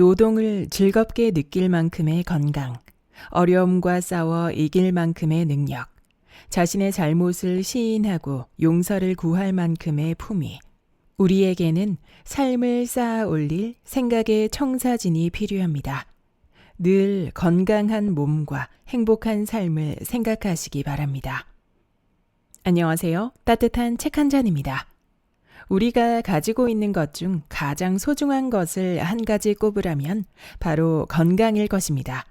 노동을 즐겁게 느낄 만큼의 건강, 어려움과 싸워 이길 만큼의 능력, 자신의 잘못을 시인하고 용서를 구할 만큼의 품위. 우리에게는 삶을 쌓아 올릴 생각의 청사진이 필요합니다. 늘 건강한 몸과 행복한 삶을 생각하시기 바랍니다. 안녕하세요. 따뜻한 책 한 잔입니다. 우리가 가지고 있는 것 중 가장 소중한 것을 한 가지 꼽으라면 바로 건강일 것입니다.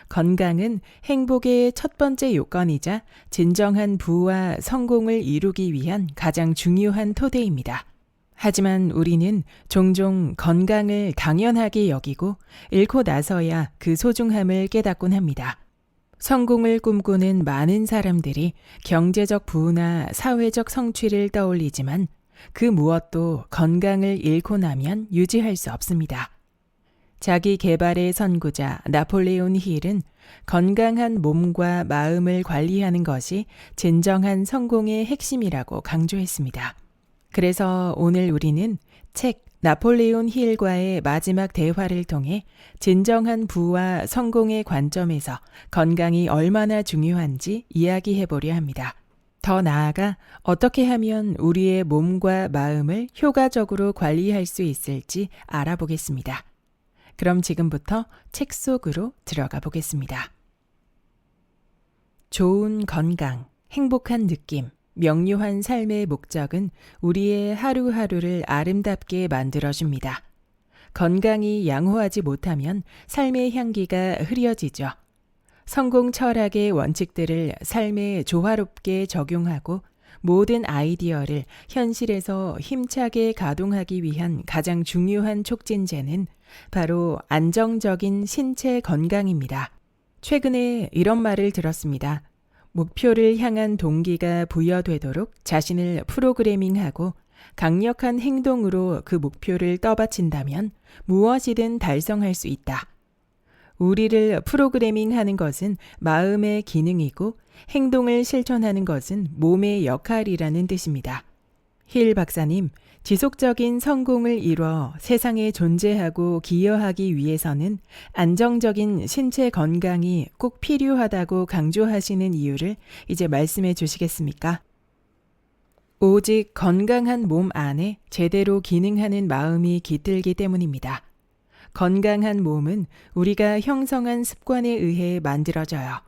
건강은 행복의 첫 번째 요건이자 진정한 부와 성공을 이루기 위한 가장 중요한 토대입니다. 하지만 우리는 종종 건강을 당연하게 여기고 잃고 나서야 그 소중함을 깨닫곤 합니다. 성공을 꿈꾸는 많은 사람들이 경제적 부나 사회적 성취를 떠올리지만 그 무엇도 건강을 잃고 나면 유지할 수 없습니다. 자기 개발의 선구자 나폴레온 힐은 건강한 몸과 마음을 관리하는 것이 진정한 성공의 핵심이라고 강조했습니다. 그래서 오늘 우리는 책 나폴레온 힐과의 마지막 대화를 통해 진정한 부와 성공의 관점에서 건강이 얼마나 중요한지 이야기해 보려 합니다. 더 나아가 어떻게 하면 우리의 몸과 마음을 효과적으로 관리할 수 있을지 알아보겠습니다. 그럼 지금부터 책 속으로 들어가 보겠습니다. 좋은 건강, 행복한 느낌, 명료한 삶의 목적은 우리의 하루하루를 아름답게 만들어줍니다. 건강이 양호하지 못하면 삶의 향기가 흐려지죠. 성공 철학의 원칙들을 삶에 조화롭게 적용하고 모든 아이디어를 현실에서 힘차게 가동하기 위한 가장 중요한 촉진제는 바로 안정적인 신체 건강입니다. 최근에 이런 말을 들었습니다. 목표를 향한 동기가 부여되도록 자신을 프로그래밍하고 강력한 행동으로 그 목표를 떠받친다면 무엇이든 달성할 수 있다. 우리를 프로그래밍하는 것은 마음의 기능이고 행동을 실천하는 것은 몸의 역할이라는 뜻입니다. 힐 박사님, 지속적인 성공을 이뤄 세상에 존재하고 기여하기 위해서는 안정적인 신체 건강이 꼭 필요하다고 강조하시는 이유를 이제 말씀해 주시겠습니까? 오직 건강한 몸 안에 제대로 기능하는 마음이 깃들기 때문입니다. 건강한 몸은 우리가 형성한 습관에 의해 만들어져요.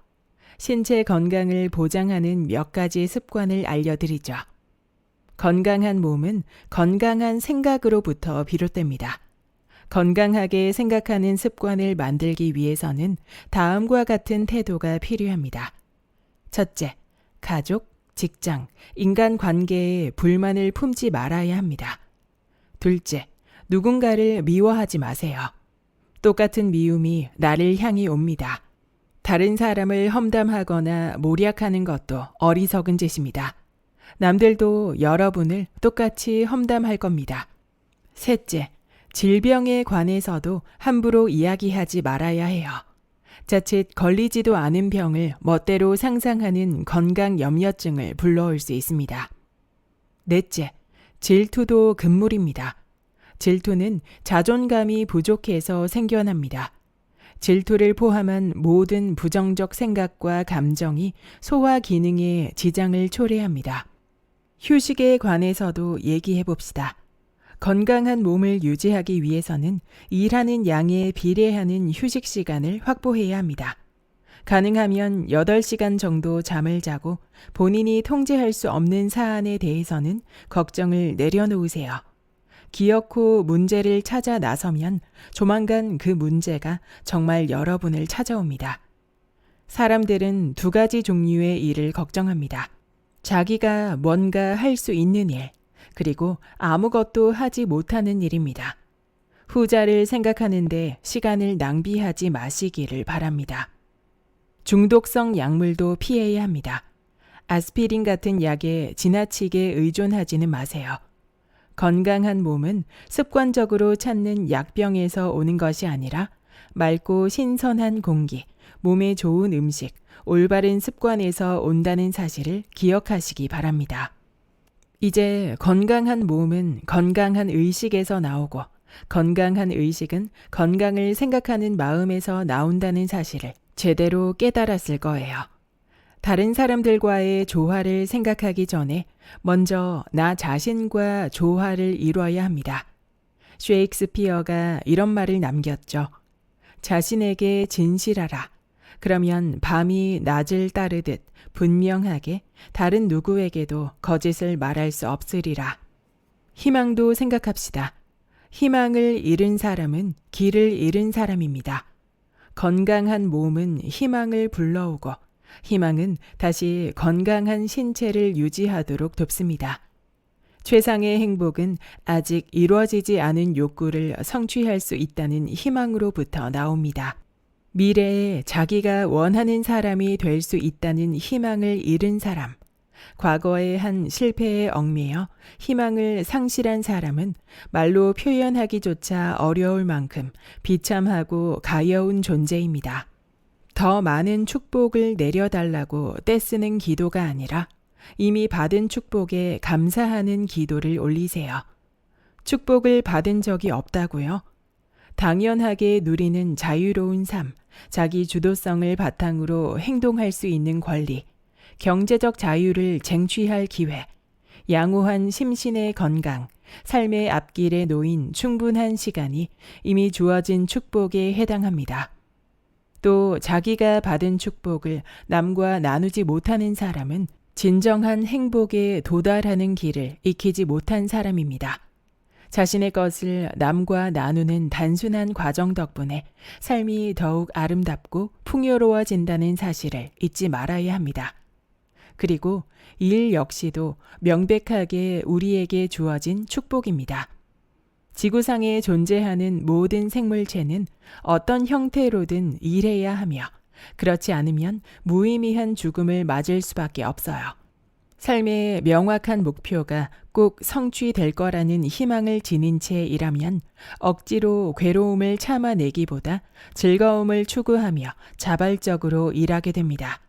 신체 건강을 보장하는 몇 가지 습관을 알려드리죠. 건강한 몸은 건강한 생각으로부터 비롯됩니다. 건강하게 생각하는 습관을 만들기 위해서는 다음과 같은 태도가 필요합니다. 첫째, 가족, 직장, 인간관계에 불만을 품지 말아야 합니다. 둘째, 누군가를 미워하지 마세요. 똑같은 미움이 나를 향해 옵니다. 다른 사람을 험담하거나 모략하는 것도 어리석은 짓입니다. 남들도 여러분을 똑같이 험담할 겁니다. 셋째, 질병에 관해서도 함부로 이야기하지 말아야 해요. 자칫 걸리지도 않은 병을 멋대로 상상하는 건강 염려증을 불러올 수 있습니다. 넷째, 질투도 금물입니다. 질투는 자존감이 부족해서 생겨납니다. 질투를 포함한 모든 부정적 생각과 감정이 소화 기능에 지장을 초래합니다. 휴식에 관해서도 얘기해 봅시다. 건강한 몸을 유지하기 위해서는 일하는 양에 비례하는 휴식 시간을 확보해야 합니다. 가능하면 8시간 정도 잠을 자고 본인이 통제할 수 없는 사안에 대해서는 걱정을 내려놓으세요. 기어코 문제를 찾아 나서면 조만간 그 문제가 정말 여러분을 찾아옵니다. 사람들은 두 가지 종류의 일을 걱정합니다. 자기가 뭔가 할 수 있는 일, 그리고 아무것도 하지 못하는 일입니다. 후자를 생각하는데 시간을 낭비하지 마시기를 바랍니다. 중독성 약물도 피해야 합니다. 아스피린 같은 약에 지나치게 의존하지는 마세요. 건강한 몸은 습관적으로 찾는 약병에서 오는 것이 아니라 맑고 신선한 공기, 몸에 좋은 음식, 올바른 습관에서 온다는 사실을 기억하시기 바랍니다. 이제 건강한 몸은 건강한 의식에서 나오고 건강한 의식은 건강을 생각하는 마음에서 나온다는 사실을 제대로 깨달았을 거예요. 다른 사람들과의 조화를 생각하기 전에 먼저 나 자신과 조화를 이뤄야 합니다. 셰익스피어가 이런 말을 남겼죠. 자신에게 진실하라. 그러면 밤이 낮을 따르듯 분명하게 다른 누구에게도 거짓을 말할 수 없으리라. 희망도 생각합시다. 희망을 잃은 사람은 길을 잃은 사람입니다. 건강한 몸은 희망을 불러오고 희망은 다시 건강한 신체를 유지하도록 돕습니다. 최상의 행복은 아직 이루어지지 않은 욕구를 성취할 수 있다는 희망으로부터 나옵니다. 미래에 자기가 원하는 사람이 될 수 있다는 희망을 잃은 사람, 과거의 한 실패에 얽매여 희망을 상실한 사람은 말로 표현하기조차 어려울 만큼 비참하고 가여운 존재입니다. 더 많은 축복을 내려달라고 떼쓰는 기도가 아니라 이미 받은 축복에 감사하는 기도를 올리세요. 축복을 받은 적이 없다고요? 당연하게 누리는 자유로운 삶, 자기 주도성을 바탕으로 행동할 수 있는 권리, 경제적 자유를 쟁취할 기회, 양호한 심신의 건강, 삶의 앞길에 놓인 충분한 시간이 이미 주어진 축복에 해당합니다. 또 자기가 받은 축복을 남과 나누지 못하는 사람은 진정한 행복에 도달하는 길을 익히지 못한 사람입니다. 자신의 것을 남과 나누는 단순한 과정 덕분에 삶이 더욱 아름답고 풍요로워진다는 사실을 잊지 말아야 합니다. 그리고 일 역시도 명백하게 우리에게 주어진 축복입니다. 지구상에 존재하는 모든 생물체는 어떤 형태로든 일해야 하며 그렇지 않으면 무의미한 죽음을 맞을 수밖에 없어요. 삶의 명확한 목표가 꼭 성취될 거라는 희망을 지닌 채 일하면 억지로 괴로움을 참아내기보다 즐거움을 추구하며 자발적으로 일하게 됩니다.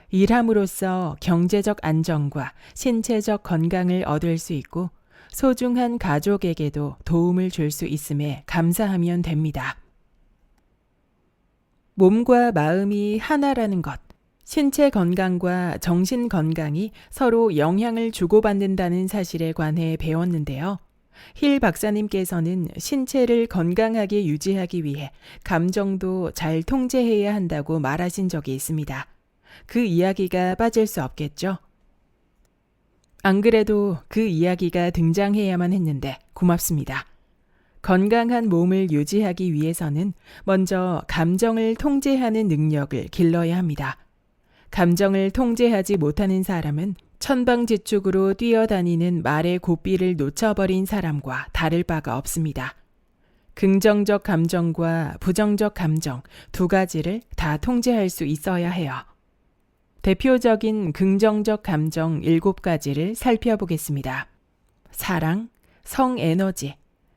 일함으로써 경제적 안정과 신체적 건강을 얻을 수 있고 소중한 가족에게도 도움을 줄 수 있음에 감사하면 됩니다. 몸과 마음이 하나라는 것, 신체 건강과 정신 건강이 서로 영향을 주고받는다는 사실에 관해 배웠는데요. 힐 박사님께서는 신체를 건강하게 유지하기 위해 감정도 잘 통제해야 한다고 말하신 적이 있습니다. 그 이야기가 빠질 수 없겠죠? 안 그래도 그 이야기가 등장해야만 했는데 고맙습니다. 건강한 몸을 유지하기 위해서는 먼저 감정을 통제하는 능력을 길러야 합니다. 감정을 통제하지 못하는 사람은 천방지축으로 뛰어다니는 말의 고삐를 놓쳐버린 사람과 다를 바가 없습니다. 긍정적 감정과 부정적 감정 두 가지를 다 통제할 수 있어야 해요. 대표적인 긍정적 감정 7가지를 살펴보겠습니다. 사랑, 성에너지,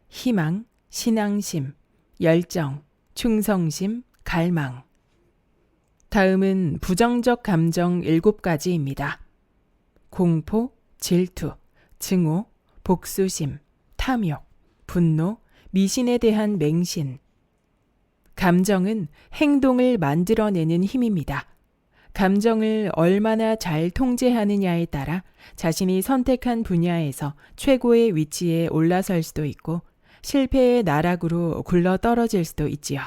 희망, 신앙심, 열정, 충성심, 갈망. 다음은 부정적 감정 7가지입니다. 공포, 질투, 증오, 복수심, 탐욕, 분노, 미신에 대한 맹신. 감정은 행동을 만들어내는 힘입니다. 감정을 얼마나 잘 통제하느냐에 따라 자신이 선택한 분야에서 최고의 위치에 올라설 수도 있고 실패의 나락으로 굴러 떨어질 수도 있지요.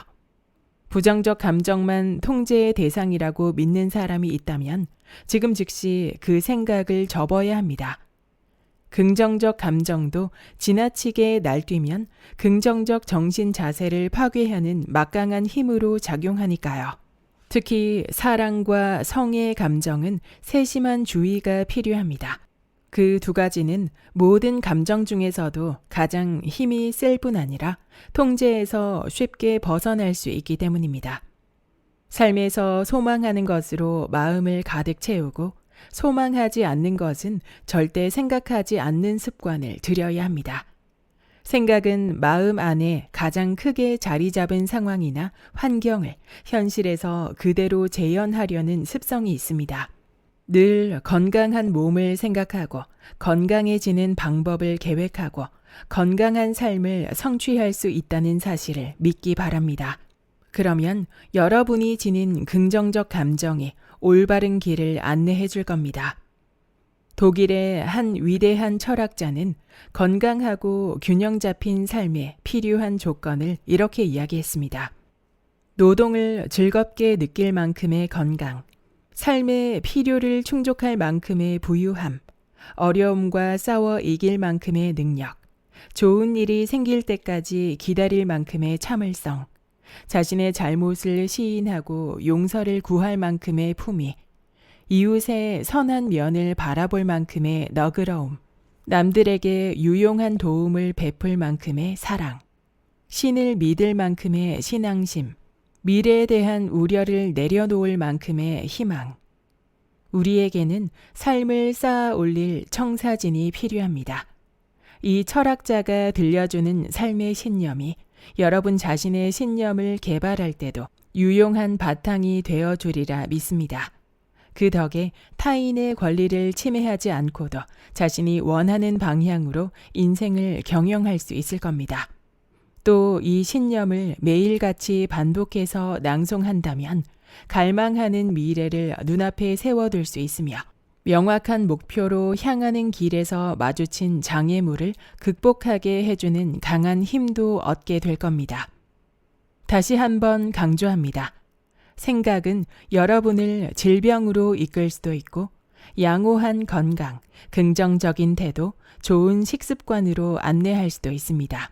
부정적 감정만 통제의 대상이라고 믿는 사람이 있다면 지금 즉시 그 생각을 접어야 합니다. 긍정적 감정도 지나치게 날뛰면 긍정적 정신 자세를 파괴하는 막강한 힘으로 작용하니까요. 특히 사랑과 성의 감정은 세심한 주의가 필요합니다. 그 두 가지는 모든 감정 중에서도 가장 힘이 셀 뿐 아니라 통제에서 쉽게 벗어날 수 있기 때문입니다. 삶에서 소망하는 것으로 마음을 가득 채우고 소망하지 않는 것은 절대 생각하지 않는 습관을 들여야 합니다. 생각은 마음 안에 가장 크게 자리 잡은 상황이나 환경을 현실에서 그대로 재현하려는 습성이 있습니다. 늘 건강한 몸을 생각하고 건강해지는 방법을 계획하고 건강한 삶을 성취할 수 있다는 사실을 믿기 바랍니다. 그러면 여러분이 지닌 긍정적 감정이 올바른 길을 안내해 줄 겁니다. 독일의 한 위대한 철학자는 건강하고 균형 잡힌 삶에 필요한 조건을 이렇게 이야기했습니다. 노동을 즐겁게 느낄 만큼의 건강, 삶의 필요를 충족할 만큼의 부유함, 어려움과 싸워 이길 만큼의 능력, 좋은 일이 생길 때까지 기다릴 만큼의 참을성, 자신의 잘못을 시인하고 용서를 구할 만큼의 품위, 이웃의 선한 면을 바라볼 만큼의 너그러움, 남들에게 유용한 도움을 베풀 만큼의 사랑, 신을 믿을 만큼의 신앙심, 미래에 대한 우려를 내려놓을 만큼의 희망. 우리에게는 삶을 쌓아 올릴 청사진이 필요합니다. 이 철학자가 들려주는 삶의 신념이 여러분 자신의 신념을 개발할 때도 유용한 바탕이 되어주리라 믿습니다. 그 덕에 타인의 권리를 침해하지 않고도 자신이 원하는 방향으로 인생을 경영할 수 있을 겁니다. 또 이 신념을 매일같이 반복해서 낭송한다면 갈망하는 미래를 눈앞에 세워둘 수 있으며 명확한 목표로 향하는 길에서 마주친 장애물을 극복하게 해주는 강한 힘도 얻게 될 겁니다. 다시 한번 강조합니다. 생각은 여러분을 질병으로 이끌 수도 있고 양호한 건강, 긍정적인 태도, 좋은 식습관으로 안내할 수도 있습니다.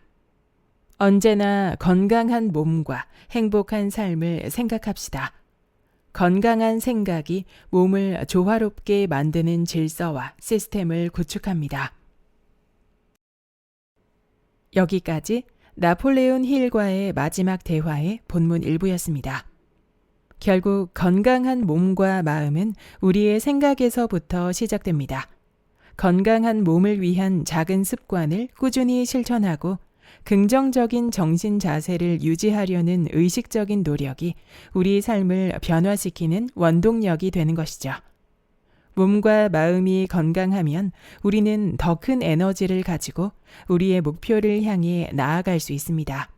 언제나 건강한 몸과 행복한 삶을 생각합시다. 건강한 생각이 몸을 조화롭게 만드는 질서와 시스템을 구축합니다. 여기까지 나폴레온 힐과의 마지막 대화의 본문 일부였습니다. 결국 건강한 몸과 마음은 우리의 생각에서부터 시작됩니다. 건강한 몸을 위한 작은 습관을 꾸준히 실천하고 긍정적인 정신 자세를 유지하려는 의식적인 노력이 우리 삶을 변화시키는 원동력이 되는 것이죠. 몸과 마음이 건강하면 우리는 더 큰 에너지를 가지고 우리의 목표를 향해 나아갈 수 있습니다.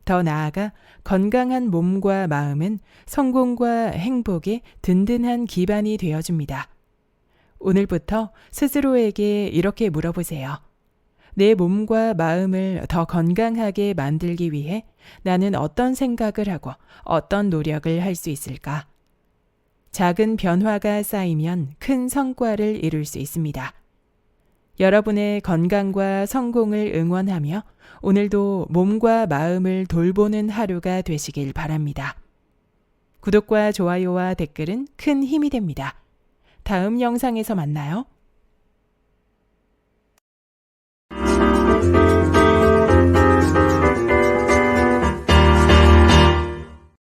더 나아가 건강한 몸과 마음은 성공과 행복의 든든한 기반이 되어줍니다. 오늘부터 스스로에게 이렇게 물어보세요. 내 몸과 마음을 더 건강하게 만들기 위해 나는 어떤 생각을 하고 어떤 노력을 할 수 있을까? 작은 변화가 쌓이면 큰 성과를 이룰 수 있습니다. 여러분의 건강과 성공을 응원하며 오늘도 몸과 마음을 돌보는 하루가 되시길 바랍니다. 구독과 좋아요와 댓글은 큰 힘이 됩니다. 다음 영상에서 만나요.